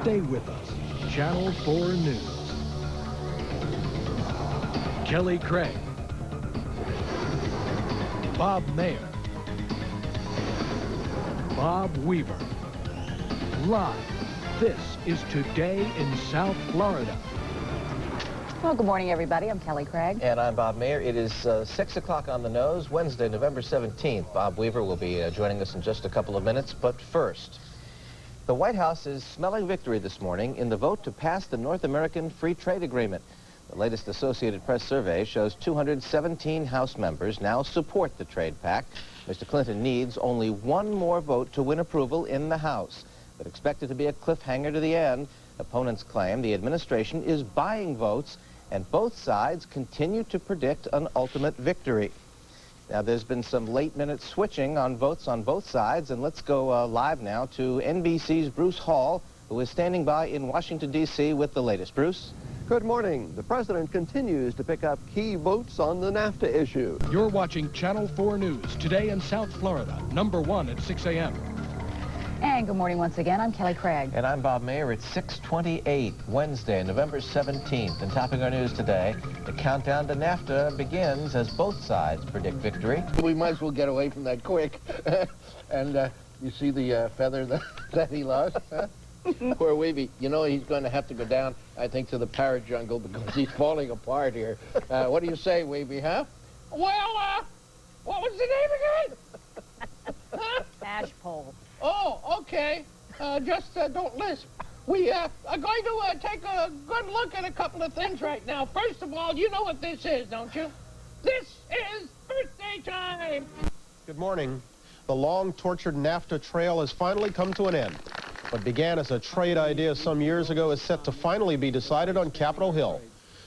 Stay with us. Channel 4 News. Kelly Craig. Bob Mayer. Bob Weaver. Live. This is Today in South Florida. Well, good morning, everybody. I'm Kelly Craig. And I'm Bob Mayer. It is 6 o'clock on the nose, Wednesday, November 17th. Bob Weaver will be joining us in just a couple of minutes. But first, the White House is smelling victory this morning in the vote to pass the North American Free Trade Agreement. The latest Associated Press survey shows 217 House members now support the trade pact. Mr. Clinton needs only one more vote to win approval in the House. But expected to be a cliffhanger to the end, opponents claim the administration is buying votes, and both sides continue to predict an ultimate victory. Now, there's been some late-minute switching on votes on both sides, and let's go live now to NBC's Bruce Hall, who is standing by in Washington, D.C. with the latest. Bruce? Good morning. The president continues to pick up key votes on the NAFTA issue. You're watching Channel 4 News, Today in South Florida, #1 at 6 a.m. And good morning once again. I'm Kelly Craig. And I'm Bob Mayer. It's 6:28, Wednesday, November 17th. And topping our news today, the countdown to NAFTA begins as both sides predict victory. We might as well get away from that quick. And you see the feather that he lost? Huh? Poor Weeby. You know, he's going to have to go down, I think, to the parrot jungle because he's falling apart here. What do you say, Weeby, huh? Well, what was the name again? Huh? Ashpole. Oh, okay. Just don't lisp. We are going to take a good look at a couple of things right now. First of all, you know what this is, don't you? This is birthday time. Good morning. The long, tortured NAFTA trail has finally come to an end. What began as a trade idea some years ago is set to finally be decided on Capitol Hill.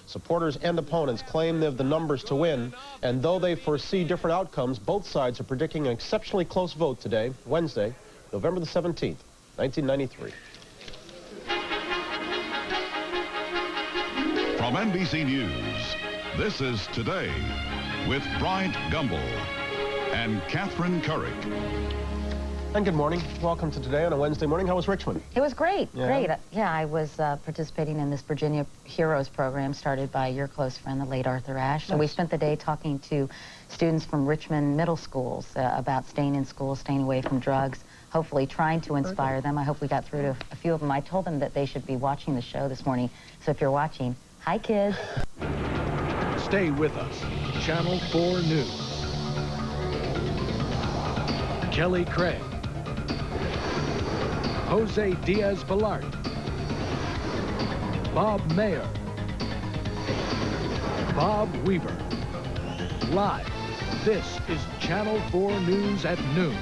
Supporters and opponents claim they have the numbers to win, and though they foresee different outcomes, both sides are predicting an exceptionally close vote today, Wednesday, November the 17th, 1993. From NBC News, this is Today with Bryant Gumbel and Catherine Currick. And good morning. Welcome to Today on a Wednesday morning. How was Richmond? It was great. Yeah. Great. Yeah, I was participating in this Virginia Heroes program started by your close friend, the late Arthur Ashe. So we spent the day talking to students from Richmond middle schools about staying in school, staying away from drugs, hopefully trying to inspire them. I hope we got through to a few of them. I told them that they should be watching the show this morning. So if you're watching, hi, kids. Stay with us. Channel 4 News. Kelly Craig. Jose Diaz-Balart. Bob Mayer. Bob Weaver. Live. This is Channel 4 News at noon.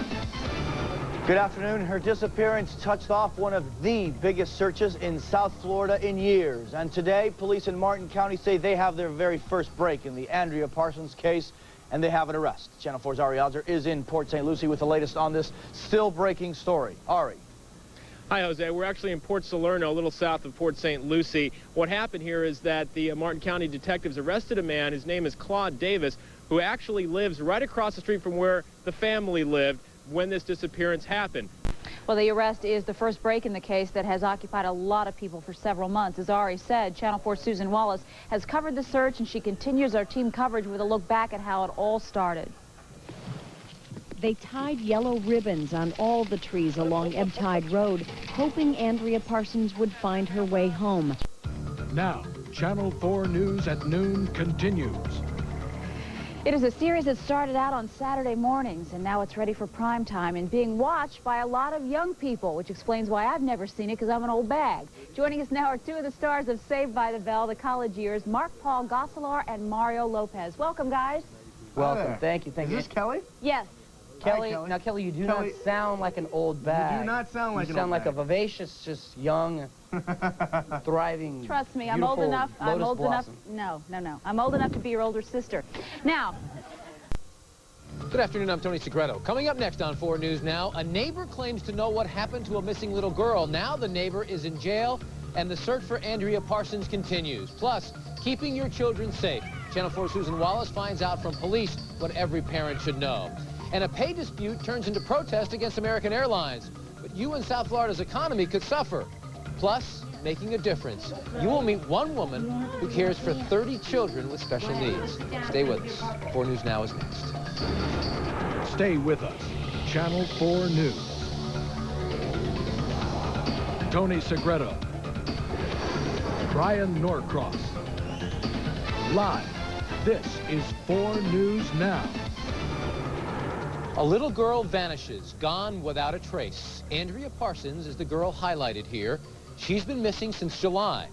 Good afternoon. Her disappearance touched off one of the biggest searches in South Florida in years. And today, police in Martin County say they have their very first break in the Andrea Parsons case, and they have an arrest. Channel 4's Ari Odzer is in Port St. Lucie with the latest on this still-breaking story. Ari. Hi, Jose. We're actually in Port Salerno, a little south of Port St. Lucie. What happened here is that the Martin County detectives arrested a man. His name is Claude Davis, who actually lives right across the street from where the family lived when this disappearance happened. Well, the arrest is the first break in the case that has occupied a lot of people for several months. As Ari said, Channel 4's Susan Wallace has covered the search, and she continues our team coverage with a look back at how it all started. They tied yellow ribbons on all the trees along Ebb Tide Road, hoping Andrea Parsons would find her way home. Now, Channel 4 News at noon continues. It is a series that started out on Saturday mornings, and now it's ready for prime time and being watched by a lot of young people, which explains why I've never seen it, because I'm an old bag. Joining us now are two of the stars of Saved by the Bell, the college years, Mark Paul Gosselaar and Mario Lopez. Welcome, guys. Welcome. Thank you. Thank you. Is this Kelly? Yes. Kelly, now Kelly, you do not sound like an old bag. You do not sound like an old bag. You sound like a vivacious, just young, thriving. Trust me, I'm old enough. I'm old enough. No. I'm old enough to be your older sister. Now. Good afternoon, I'm Tony Segreto. Coming up next on 4 News Now, a neighbor claims to know what happened to a missing little girl. Now the neighbor is in jail, and the search for Andrea Parsons continues. Plus, keeping your children safe. Channel 4 Susan Wallace finds out from police what every parent should know. And a pay dispute turns into protest against American Airlines. But you and South Florida's economy could suffer. Plus, making a difference. You will meet one woman who cares for 30 children with special needs. Stay with us. 4 News Now is next. Stay with us. Channel 4 News. Tony Segreto. Bryan Norcross. Live. This is 4 News Now. A little girl vanishes, gone without a trace. Andrea Parsons is the girl highlighted here. She's been missing since July.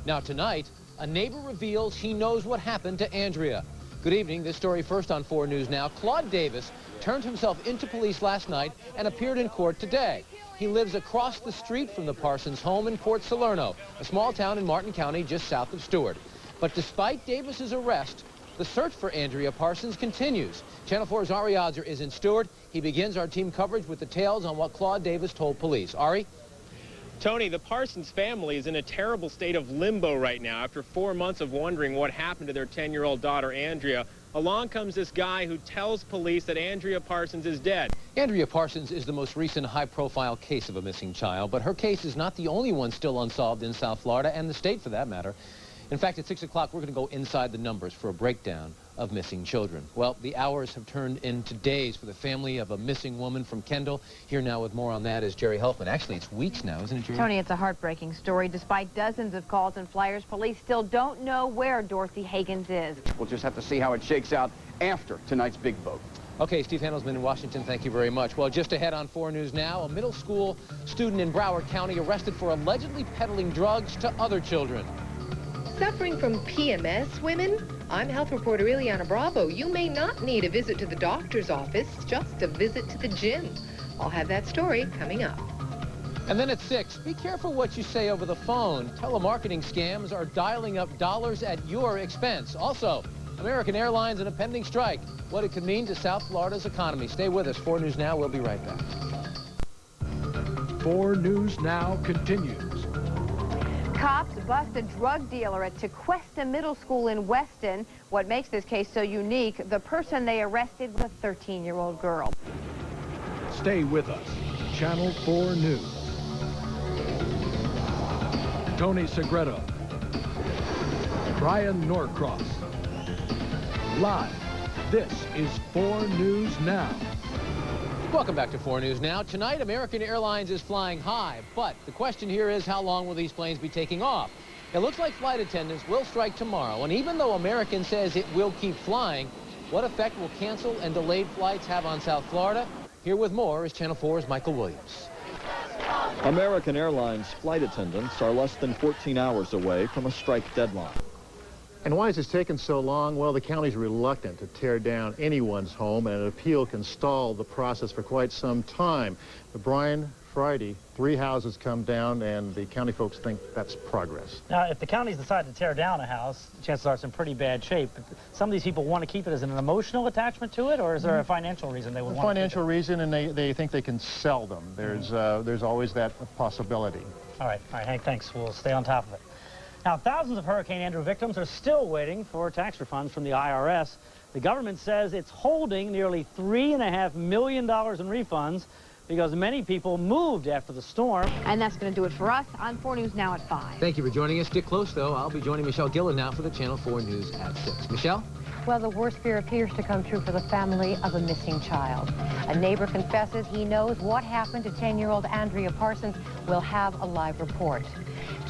Now tonight, a neighbor reveals he knows what happened to Andrea. Good evening. This story first on 4 News Now. Claude Davis turned himself into police last night and appeared in court today. He lives across the street from the Parsons home in Port Salerno, a small town in Martin County just south of Stewart. But despite Davis's arrest, the search for Andrea Parsons continues. Channel 4's Ari Odzer is in Stewart. He begins our team coverage with details on what Claude Davis told police. Ari? Tony, the Parsons family is in a terrible state of limbo right now after 4 months of wondering what happened to their 10-year-old daughter, Andrea. Along comes this guy who tells police that Andrea Parsons is dead. Andrea Parsons is the most recent high-profile case of a missing child, but her case is not the only one still unsolved in South Florida, and the state for that matter. In fact, at 6 o'clock, we're going to go inside the numbers for a breakdown of missing children. Well, the hours have turned into days for the family of a missing woman from Kendall. Here now with more on that is Gerri Helfman. Actually, it's weeks now, isn't it, Gerri? Tony, it's a heartbreaking story. Despite dozens of calls and flyers, police still don't know where Dorothy Hagens is. We'll just have to see how it shakes out after tonight's big vote. Okay, Steve Handelsman in Washington, thank you very much. Well, just ahead on 4 News Now, a middle school student in Broward County arrested for allegedly peddling drugs to other children. Suffering from PMS, women? I'm health reporter Ileana Bravo. You may not need a visit to the doctor's office, just a visit to the gym. I'll have that story coming up. And then at 6, be careful what you say over the phone. Telemarketing scams are dialing up dollars at your expense. Also, American Airlines and a pending strike. What it could mean to South Florida's economy. Stay with us. 4 News Now. We'll be right back. 4 News Now continues. Cops bust a drug dealer at Tequesta Middle School in Weston. What makes this case so unique, the person they arrested was a 13-year-old girl. Stay with us. Channel 4 News. Tony Segreto. Bryan Norcross. Live. This is 4 News Now. Welcome back to 4 News Now. Tonight, American Airlines is flying high, but the question here is how long will these planes be taking off? It looks like flight attendants will strike tomorrow, and even though American says it will keep flying, what effect will canceled and delayed flights have on South Florida? Here with more is Channel 4's Michael Williams. American Airlines flight attendants are less than 14 hours away from a strike deadline. And why has this taken so long? Well, the county's reluctant to tear down anyone's home, and an appeal can stall the process for quite some time. But Brian, Friday, 3 houses come down, and the county folks think that's progress. Now, if the counties decide to tear down a house, chances are it's in pretty bad shape. But some of these people want to keep it as an emotional attachment to it, or is there a financial reason they would want to keep it? Financial reason, and they think they can sell them. There's always that possibility. All right, Hank, thanks. We'll stay on top of it. Now, thousands of Hurricane Andrew victims are still waiting for tax refunds from the IRS. The government says it's holding nearly $3.5 million in refunds because many people moved after the storm. And that's going to do it for us on 4 News Now at 5. Thank you for joining us. Stick close, though. I'll be joining Michele Gillen now for the Channel 4 News at 6. Michele? Well, the worst fear appears to come true for the family of a missing child. A neighbor confesses he knows what happened to 10-year-old Andrea Parsons. We'll have a live report.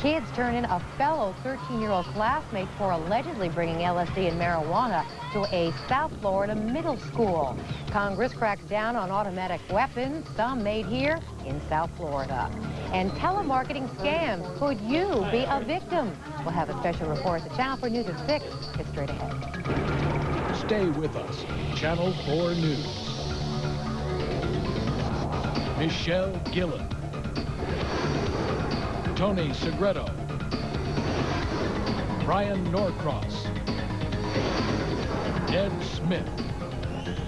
Kids turn in a fellow 13-year-old classmate for allegedly bringing LSD and marijuana to a South Florida middle school. Congress cracks down on automatic weapons, some made here in South Florida. And telemarketing scams. Could you be a victim? We'll have a special report at the Channel 4 News at 6. It's straight ahead. Stay with us. Channel 4 News. Michele Gillen. Tony Segreto. Bryan Norcross. Ned Smith.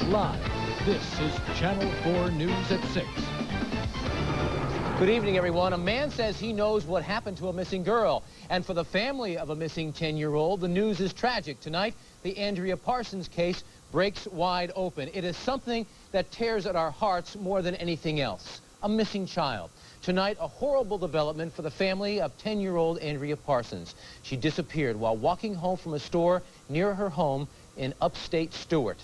Live. This is Channel 4 News at 6. Good evening, everyone. A man says he knows what happened to a missing girl. And for the family of a missing 10-year-old, the news is tragic. Tonight, the Andrea Parsons case breaks wide open. It is something that tears at our hearts more than anything else. A missing child. Tonight, a horrible development for the family of 10-year-old Andrea Parsons. She disappeared while walking home from a store near her home in upstate Stewart.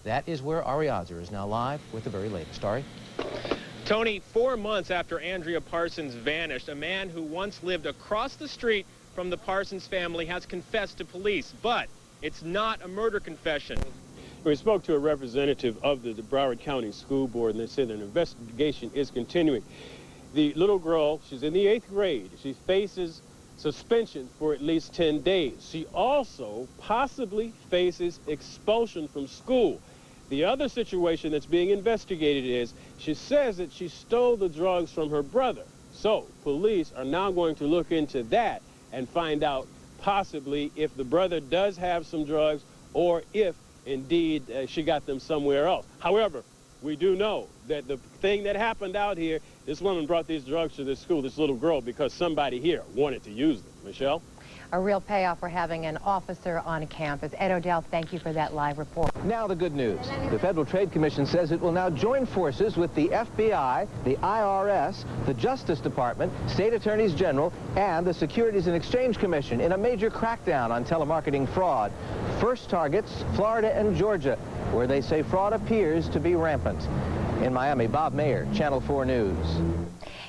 That is where Ari Odzer is now live with the very latest. Ari? Tony, 4 months after Andrea Parsons vanished, a man who once lived across the street from the Parsons family has confessed to police, but it's not a murder confession. We spoke to a representative of the Broward County School Board, and they said an investigation is continuing. The little girl, she's in the 8th grade. She faces suspension for at least 10 days. She also possibly faces expulsion from school. The other situation that's being investigated is she says that she stole the drugs from her brother. So police are now going to look into that and find out possibly if the brother does have some drugs or if indeed she got them somewhere else. However, we do know that the thing that happened out here, this woman brought these drugs to this school, this little girl, because somebody here wanted to use them. Michelle? A real payoff for having an officer on campus. Ed O'Dell, thank you for that live report. Now the good news. The Federal Trade Commission says it will now join forces with the FBI, the IRS, the Justice Department, State Attorneys General, and the Securities and Exchange Commission in a major crackdown on telemarketing fraud. First targets, Florida and Georgia, where they say fraud appears to be rampant. In Miami, Bob Mayer, Channel 4 News.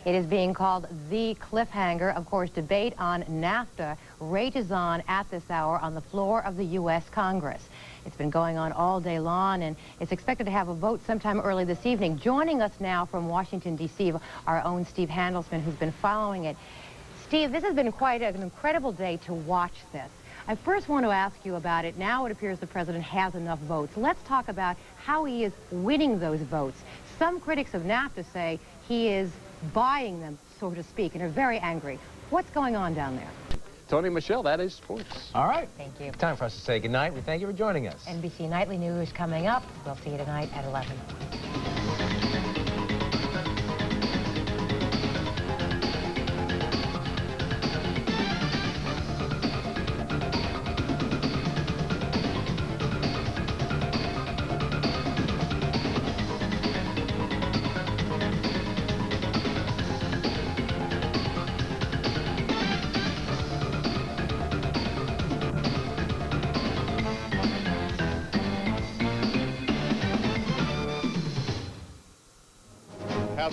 It is being called the cliffhanger. Of course, debate on NAFTA rages on at this hour on the floor of the U.S. Congress. It's been going on all day long, and it's expected to have a vote sometime early this evening. Joining us now from Washington, D.C., our own Steve Handelsman, who's been following it. Steve, this has been quite an incredible day to watch this. I first want to ask you about it. Now it appears the president has enough votes. Let's talk about how he is winning those votes. Some critics of NAFTA say he is buying them, so to speak, and are very angry. What's going on down there? Tony, Michelle, that is sports. All right. Thank you. Time for us to say goodnight. We thank you for joining us. NBC Nightly News coming up. We'll see you tonight at 11.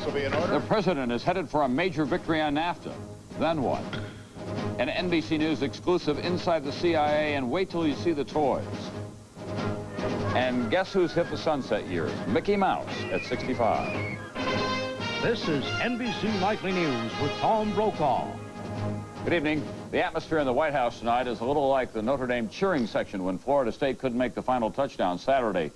Will be in order. The president is headed for a major victory on NAFTA. Then what? An NBC News exclusive inside the CIA, and wait till you see the toys. And guess who's hit the sunset years? Mickey Mouse at 65. This is NBC Nightly News with Tom Brokaw. Good evening. The atmosphere in the White House tonight is a little like the Notre Dame cheering section when Florida State couldn't make the final touchdown Saturday.